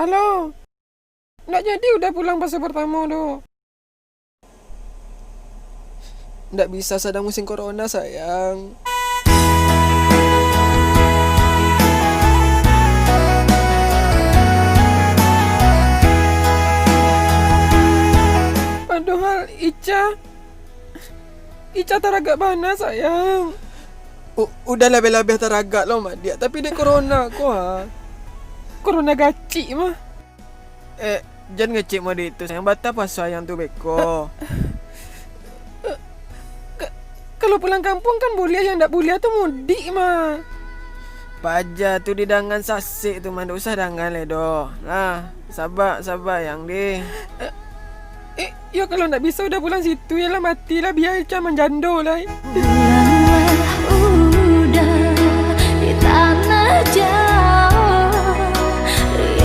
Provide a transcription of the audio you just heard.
Halo. Nggak jadi udah pulang fase pertama tu. Nggak bisa sedang musim corona sayang. Padahal Icha teragak mana sayang. Udah lebih-lebih teragak loh mak dia. Tapi dia corona kok ha. Corona gacik mah. Jangan ngecik mah dia itu sayang. Bata pas sayang tu beko. Kalau pulang kampung kan boleh, yang tak boleh tu mudik mah. Paja tu di dangan sasik tu mah, tak usah dangan le doh. Nah, sabar yang di. Ya kalau tak bisa udah pulang situ ya lah, matilah biar Icha menjando lah.